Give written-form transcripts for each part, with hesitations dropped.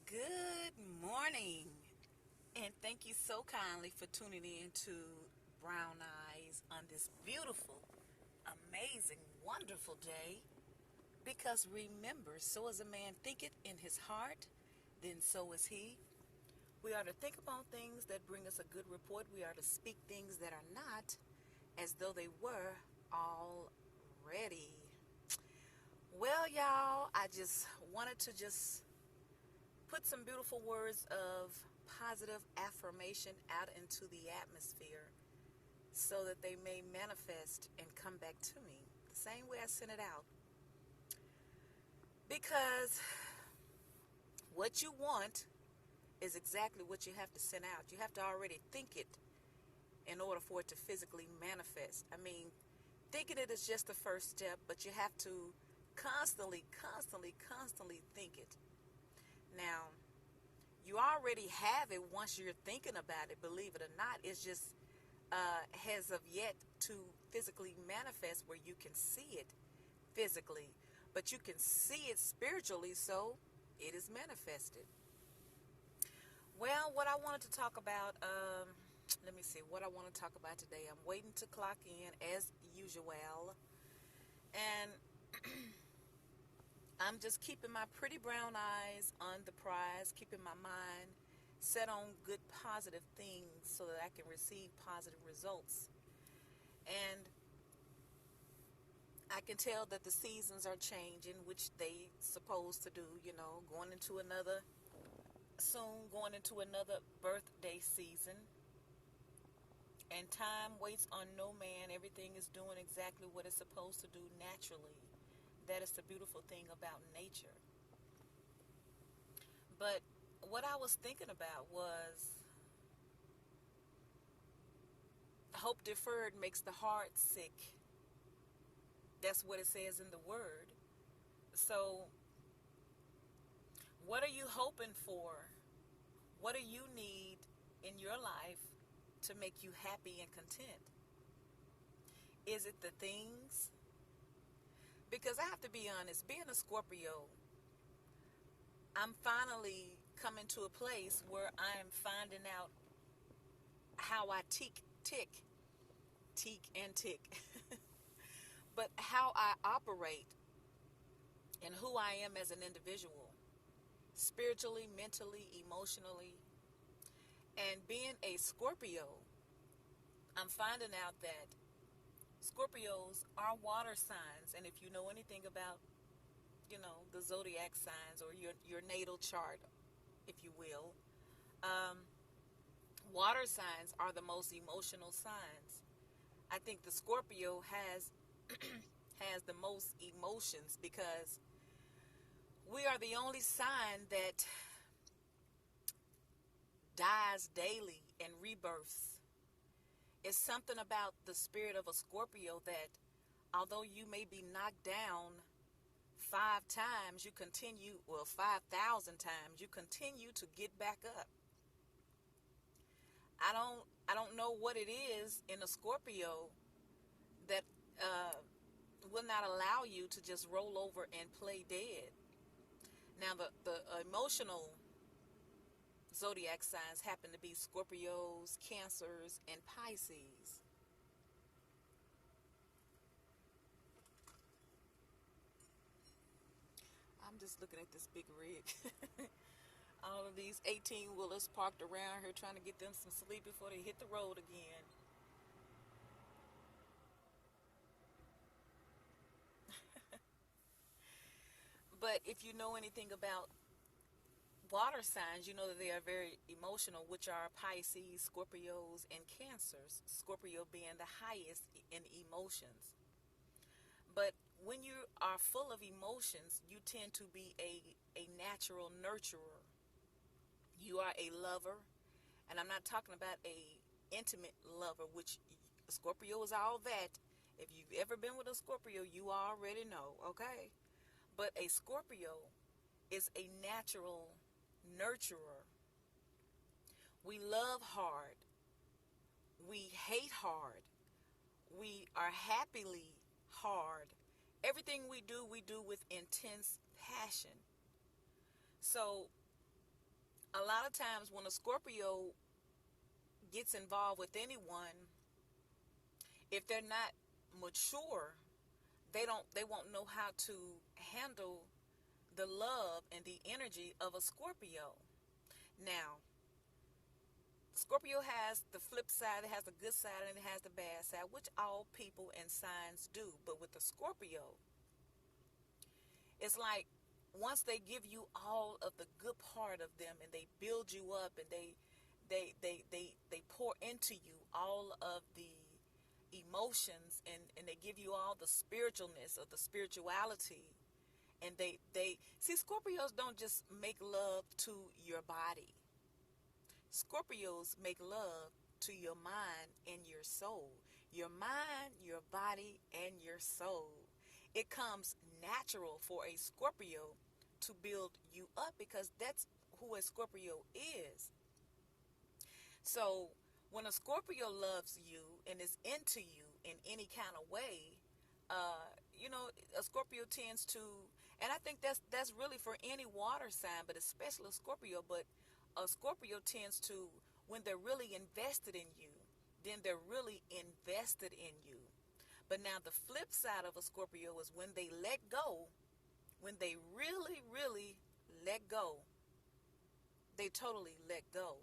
Good morning, and thank you so kindly for tuning in to Brown Eyes on this beautiful, amazing, wonderful day. Because remember, so as a man thinketh in his heart, then so is he. We are to think upon things that bring us a good report. We are to speak things that are not as though they were already. Well, y'all, I just wanted to put some beautiful words of positive affirmation out into the atmosphere so that they may manifest and come back to me the same way I sent it out. Because what you want is exactly what you have to send out. You have to already think it in order for it to physically manifest. I mean, thinking it is just the first step, but you have to constantly think it. Now, you already have it once you're thinking about it, believe it or not. It's just has of yet to physically manifest where you can see it physically, but you can see it spiritually, so it is manifested. Well, what I wanted to talk about, let me see what I want to talk about today. I'm waiting to clock in as usual, and I'm just keeping my pretty brown eyes on the prize, keeping my mind set on good positive things so that I can receive positive results. And I can tell that the seasons are changing, which they supposed to do, going into another birthday season. And time waits on no man. Everything is doing exactly what it's supposed to do naturally. That is the beautiful thing about nature. But what I was thinking about was hope deferred makes the heart sick. That's what it says in the word. So, what are you hoping for? What do you need in your life to make you happy and content? Is it the things? Because I have to be honest, being a Scorpio, I'm finally coming to a place where I'm finding out how I tick, but how I operate and who I am as an individual, spiritually, mentally, emotionally. And being a Scorpio, I'm finding out that Scorpios are water signs. And if you know anything about, the zodiac signs or your natal chart, if you will, um, water signs are the most emotional signs. I think the Scorpio has has the most emotions because we are the only sign that dies daily and rebirths. It's something about the spirit of a Scorpio that although you may be knocked down 5 times, you continue, well, 5,000 times, you continue to get back up. I don't know what it is in a Scorpio that will not allow you to just roll over and play dead. Now, the emotional zodiac signs happen to be Scorpios, Cancers, and Pisces. I'm just looking at this big rig. All of these 18-wheelers parked around here trying to get them some sleep before they hit the road again. But if you know anything about water signs, you know that they are very emotional, which are Pisces, Scorpios, and Cancers. Scorpio being the highest in emotions. But when you are full of emotions, you tend to be a natural nurturer. You are a lover, and I'm not talking about a intimate lover, which Scorpio is all that. If you've ever been with a Scorpio, you already know, okay? But a Scorpio is a natural nurturer. We love hard. We hate hard. We are happily hard. Everything we do with intense passion. So a lot of times when a Scorpio gets involved with anyone, if they're not mature, they won't know how to handle the love and the energy of a Scorpio. Now, Scorpio has the flip side, it has the good side and it has the bad side, which all people and signs do. But with the Scorpio, it's like once they give you all of the good part of them and they build you up and they pour into you all of the emotions, and they give you all the spiritualness of the spirituality, and they see, Scorpios don't just make love to your body. Scorpios make love to your mind and your soul. Your mind, your body, and your soul. It comes natural for a Scorpio to build you up because that's who a Scorpio is. So when a Scorpio loves you and is into you in any kind of way, a Scorpio tends to, and I think that's really for any water sign, but especially a Scorpio. But a Scorpio tends to, when they're really invested in you, then they're really invested in you. But now the flip side of a Scorpio is when they let go, when they really, really let go, they totally let go.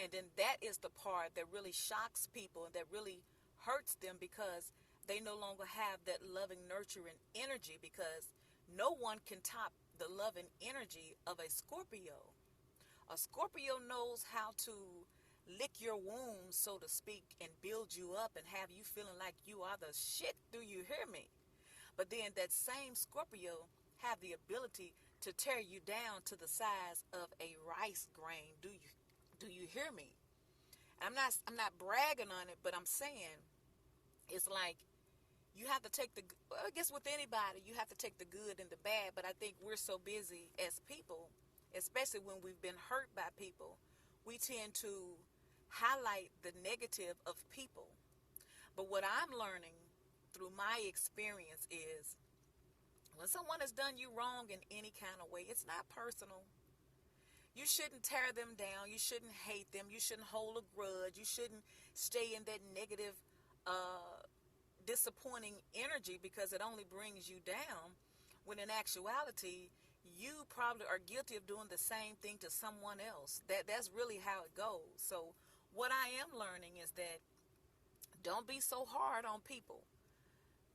And then that is the part that really shocks people and that really hurts them, because they no longer have that loving, nurturing energy, because no one can top the loving energy of a Scorpio. A Scorpio knows how to lick your wounds, so to speak, and build you up and have you feeling like you are the shit. Do you hear me? But then that same Scorpio have the ability to tear you down to the size of a rice grain. Do you hear me? I'm not bragging on it, but I'm saying it's like you have to take I guess with anybody, you have to take the good and the bad. But I think we're so busy as people, especially when we've been hurt by people, we tend to highlight the negative of people. But what I'm learning through my experience is when someone has done you wrong in any kind of way, it's not personal. You shouldn't tear them down. You shouldn't hate them. You shouldn't hold a grudge. You shouldn't stay in that negative, disappointing energy, because it only brings you down, when in actuality, you probably are guilty of doing the same thing to someone else. That's really how it goes. So what I am learning is that don't be so hard on people.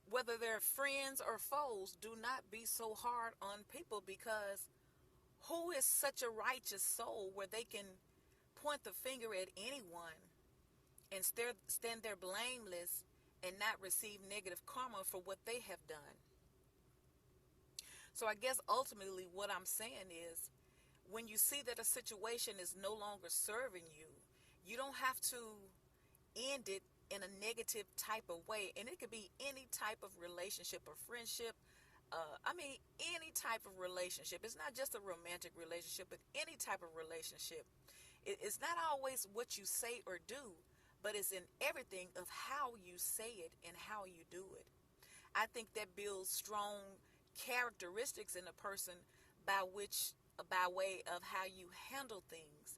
Whether they're friends or foes, do not be so hard on people, because who is such a righteous soul where they can point the finger at anyone and stand there blameless and not receive negative karma for what they have done? So I guess ultimately what I'm saying is, when you see that a situation is no longer serving you, you don't have to end it in a negative type of way. And it could be any type of relationship or friendship. Any type of relationship. It's not just a romantic relationship, but any type of relationship. It's not always what you say or do, but it's in everything of how you say it and how you do it. I think that builds strong characteristics in a person by way of how you handle things.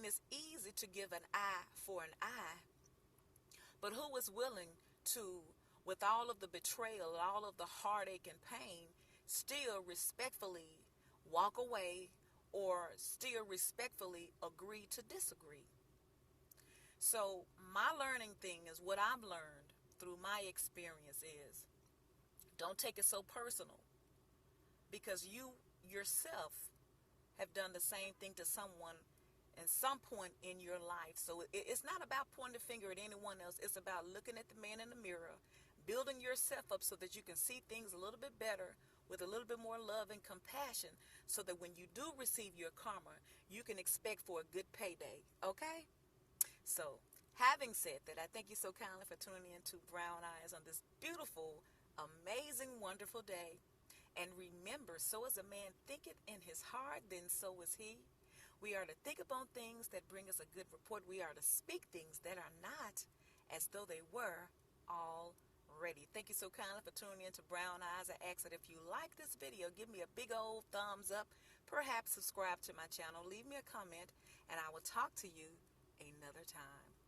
It's easy to give an eye for an eye, but who is willing to, with all of the betrayal, all of the heartache and pain, still respectfully walk away, or still respectfully agree to disagree? So my learning thing is, what I've learned through my experience is, don't take it so personal, because you yourself have done the same thing to someone at some point in your life. So it's not about pointing the finger at anyone else. It's about looking at the man in the mirror, building yourself up so that you can see things a little bit better, with a little bit more love and compassion, so that when you do receive your karma, you can expect for a good payday. Okay? So, having said that, I thank you so kindly for tuning in to Brown Eyes on this beautiful, amazing, wonderful day. And remember, so as a man thinketh in his heart, then so is he. We are to think upon things that bring us a good report. We are to speak things that are not as though they were already. Thank you so kindly for tuning in to Brown Eyes. I ask that if you like this video, give me a big old thumbs up. perhaps subscribe to my channel, leave me a comment, and I will talk to you another time.